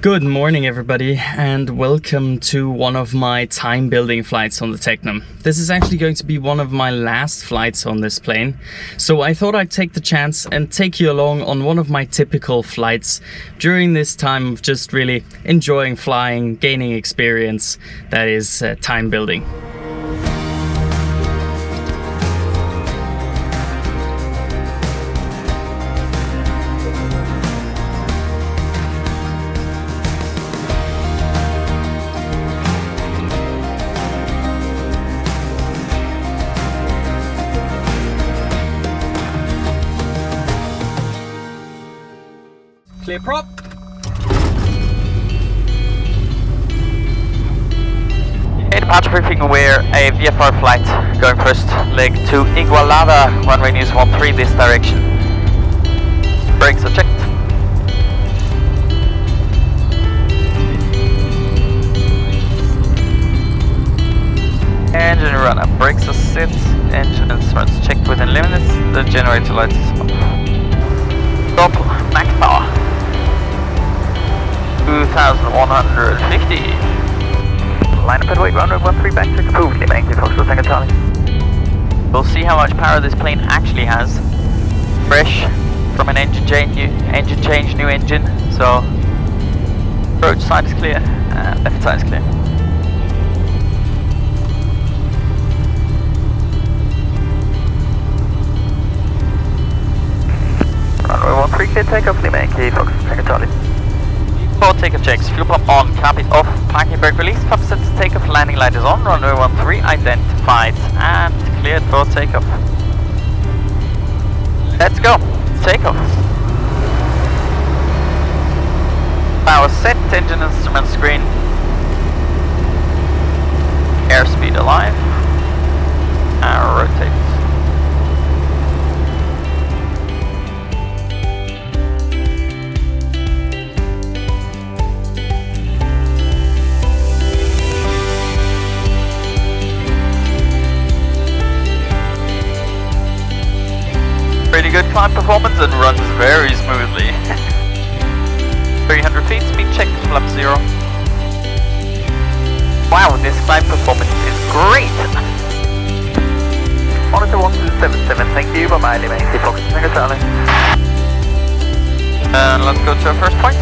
Good morning everybody, and welcome to one of my time building flights on the Tecnam. This is actually going to be one of my last flights on this plane, so I thought I'd take the chance and take you along on one of my typical flights during this time of just really enjoying flying, gaining experience, that is time building. Clear prop. Hey, departure briefing, we're a VFR flight going first leg to Igualada, runway news 13 this direction. Brakes are checked. Engine run up, brakes are set, engine instruments checked within limits, the generator lights is off. Stop, max power. 2150. Line up at weight, runway 13 back to approved, Lima Yankee Foxtrot Tango Charlie. We'll see how much power this plane actually has. Fresh from an engine change, new engine. So, approach side is clear, and left side is clear. Runway 13 clear takeoff, Lima Yankee Foxtrot Tango Charlie. For takeoff checks, fuel pump on, cap it off, parking brake release, top sets takeoff, landing light is on, runway 13 identified and cleared for takeoff. Let's go, takeoff. Power set, engine instrument screen, airspeed alive, and rotate. Pretty good climb performance and runs very smoothly. 300 feet, speed check, flap 0. Wow, this climb performance is great! Monitor 1277, thank you, bye-bye, Lima Yankee Foxtrot Tango Charlie. And let's go to our first point.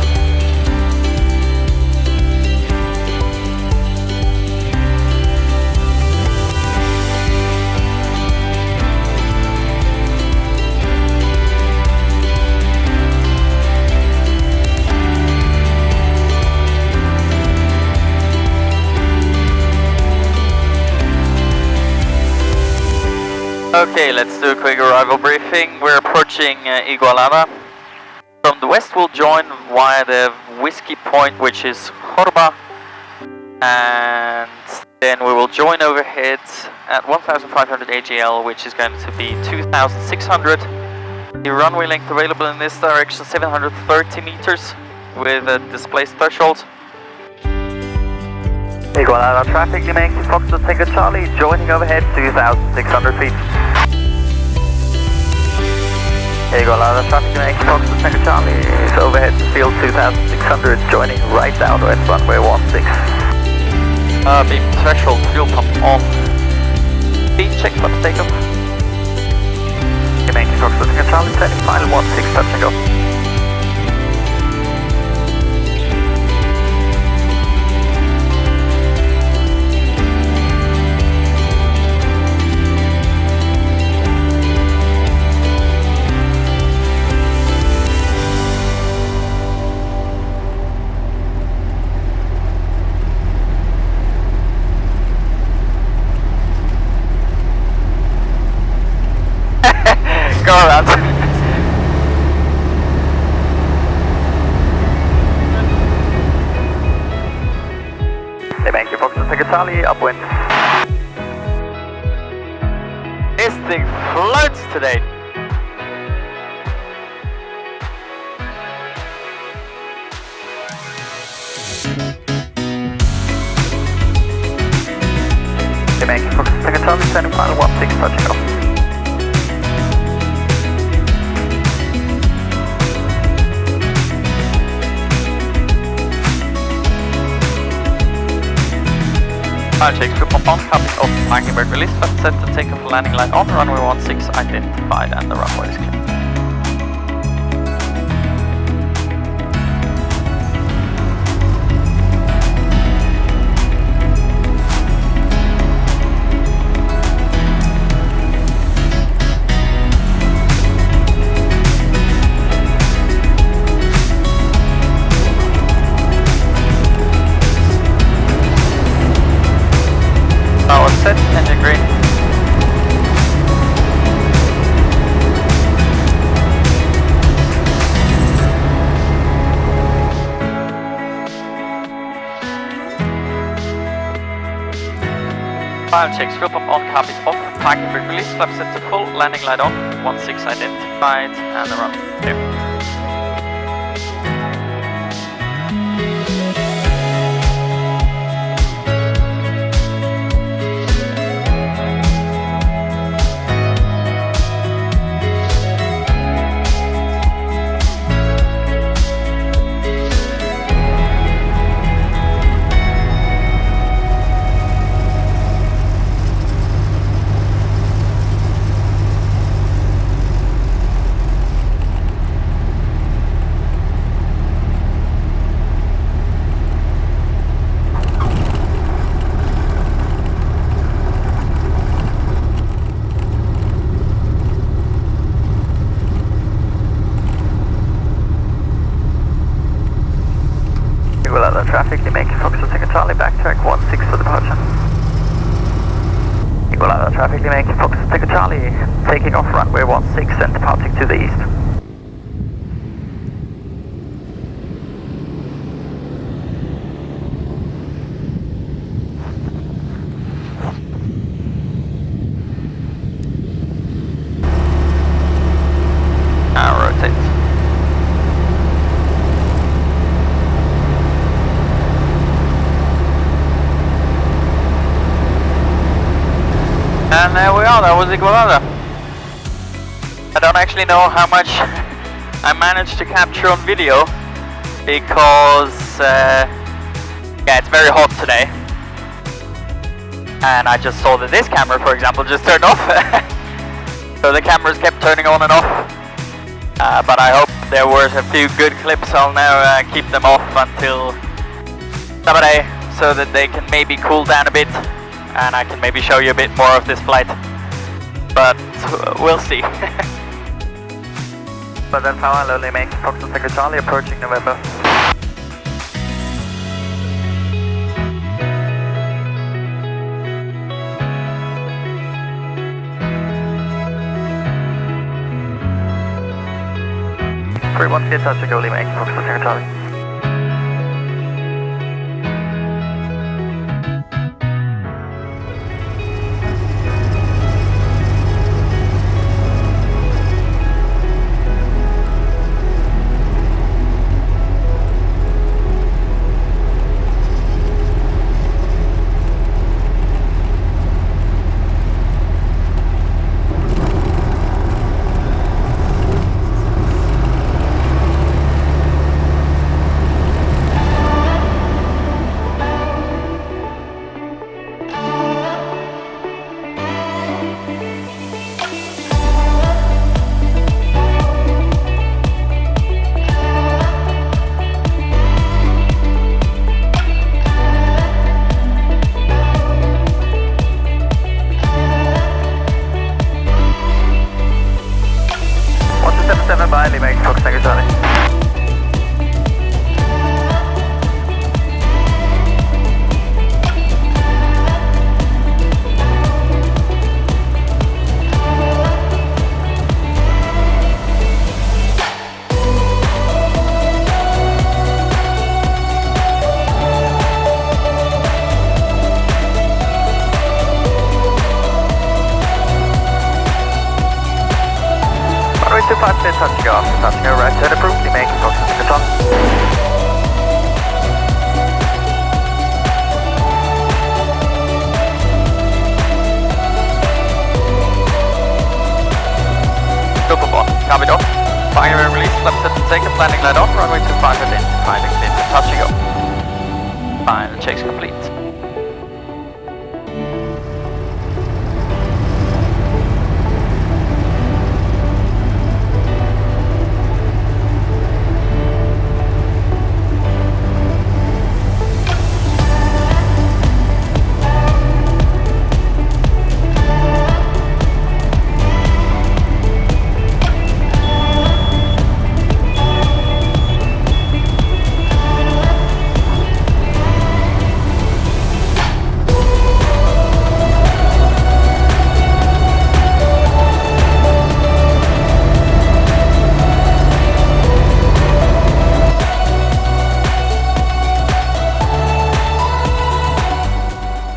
Okay, let's do a quick arrival briefing. We're approaching Igualada. From the west we'll join via the whiskey point, which is Jorba. And then we will join overhead at 1500 AGL, which is going to be 2600. The runway length available in this direction 730 meters with a displaced threshold. Igualada traffic, Lima Yankee Foxtrot Tango Charlie, joining overhead 2600 feet. Igualada traffic, Lima Yankee Foxtrot Tango Charlie, is overhead to field 2600, joining right downwind runway 16. Beam threshold, fuel pump on. Speed check, flap takeoff. Lima Yankee Foxtrot Tango Charlie, turning final 16, touch and go. Go around. Lima Yankee Foxtrot Tango Charlie, upwind. This thing floats today. Lima Yankee Foxtrot Tango Charlie, turning final 16, touching off. Final checks, group on, copy, off, parking brake release, left set to take off landing line on, runway 16 identified and the runway is clear. Power set, engine green. Final checks, fuel pump on, copies off, parking brake release, flap set to full, landing light on, 16 identified, and the runway clear. Igualada traffic, you make focus on Second Charlie, backtrack 16 for departure. Igualada traffic, you make focus on Second Charlie, taking off runway 16 and departing to the east. Now rotate. And there we are, that was Igualada. I don't actually know how much I managed to capture on video because yeah, it's very hot today. And I just saw that this camera, for example, just turned off. So the cameras kept turning on and off. But I hope there were a few good clips. I'll now keep them off until Sabadell so that they can maybe cool down a bit. And I can maybe show you a bit more of this flight, but we'll see. But then power slowly making Foxtrot Second Charlie approaching November. Three 1 kid touch goalie making Foxtrot Second Charlie. Make Fox Second Charlie. Runway 25 clear touching off, touching over right turn approved, making Fox Second Charlie. Super ball, copied off. Firing release, left set to take a landing light on, runway 25 identified and clear to touching off. Final checks complete.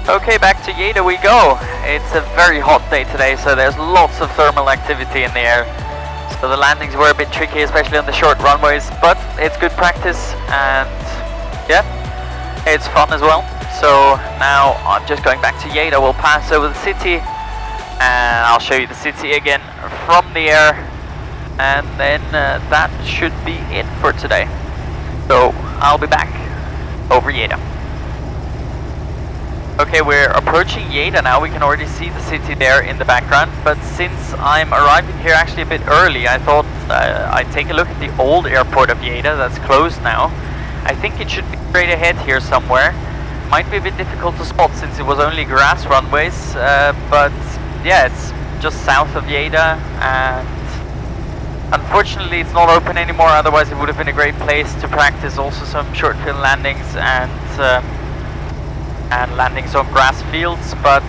Okay, back to Lleida we go. It's a very hot day today, so there's lots of thermal activity in the air. So the landings were a bit tricky, especially on the short runways, but it's good practice and yeah, it's fun as well. So now I'm just going back to Lleida. We'll pass over the city and I'll show you the city again from the air, and then that should be it for today. So I'll be back over Lleida. Okay, we're approaching Lleida now. We can already see the city there in the background, but since I'm arriving here actually a bit early, I thought I'd take a look at the old airport of Lleida that's closed now. I think it should be straight ahead here somewhere. Might be a bit difficult to spot since it was only grass runways, but yeah, it's just south of Lleida, and unfortunately it's not open anymore, otherwise it would have been a great place to practice also some short field landings and landings on grass fields, but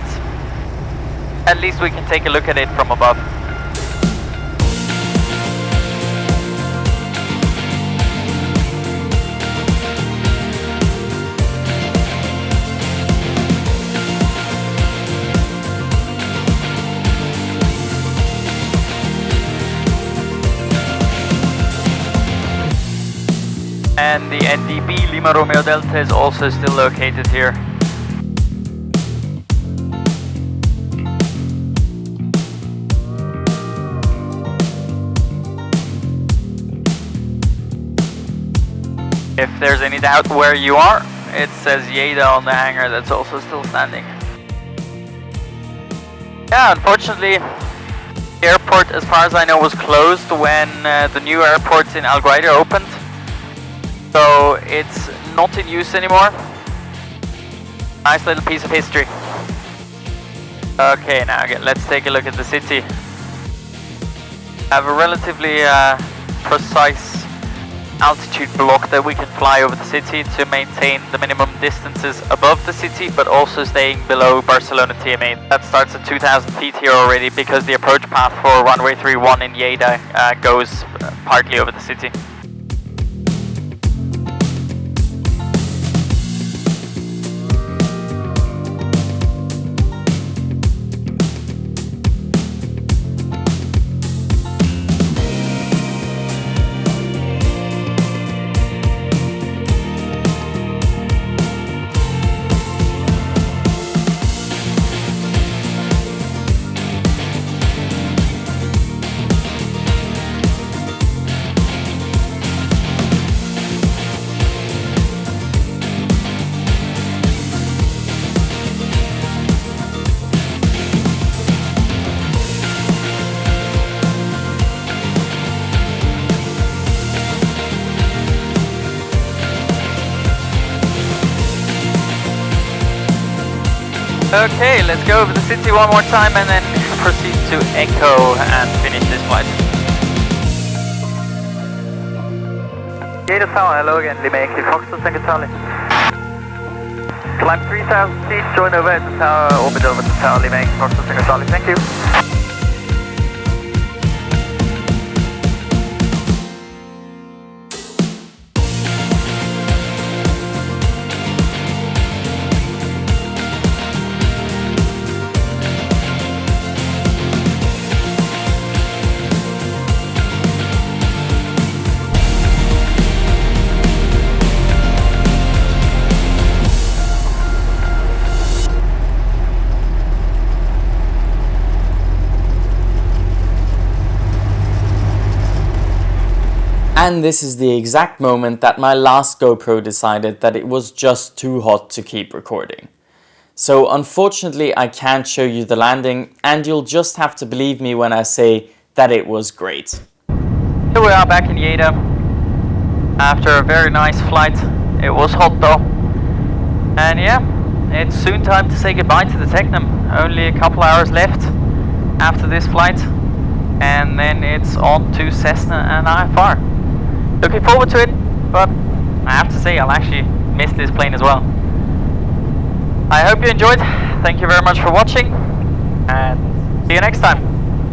at least we can take a look at it from above. And the NDB Lima Romeo Delta is also still located here. If there's any doubt where you are, it says Lleida on the hangar that's also still standing. Yeah, unfortunately, the airport, as far as I know, was closed when the new airport in Alguaire opened. So it's not in use anymore. Nice little piece of history. Okay, now let's take a look at the city. I have a relatively precise altitude block that we can fly over the city to maintain the minimum distances above the city, but also staying below Barcelona TM8. That starts at 2,000 feet here already, because the approach path for runway 31 in Lleida goes partly over the city. Okay, let's go over the city one more time and then proceed to Echo and finish this flight. Lleida Tower, hello again, Lima Yankee Foxtrot, Tango Charlie. Climb 3,000 feet, join over at the tower, orbit over the tower, Lima Yankee Foxtrot, Tango Charlie, thank you. And this is the exact moment that my last GoPro decided that it was just too hot to keep recording. So unfortunately I can't show you the landing, and you'll just have to believe me when I say that it was great. Here we are back in Lleida after a very nice flight. It was hot though. And yeah, it's soon time to say goodbye to the Tecnam. Only a couple hours left after this flight, and then it's on to Cessna and IFR. Looking forward to it, but I have to say I'll actually miss this plane as well. I hope you enjoyed. Thank you very much for watching, and see you next time.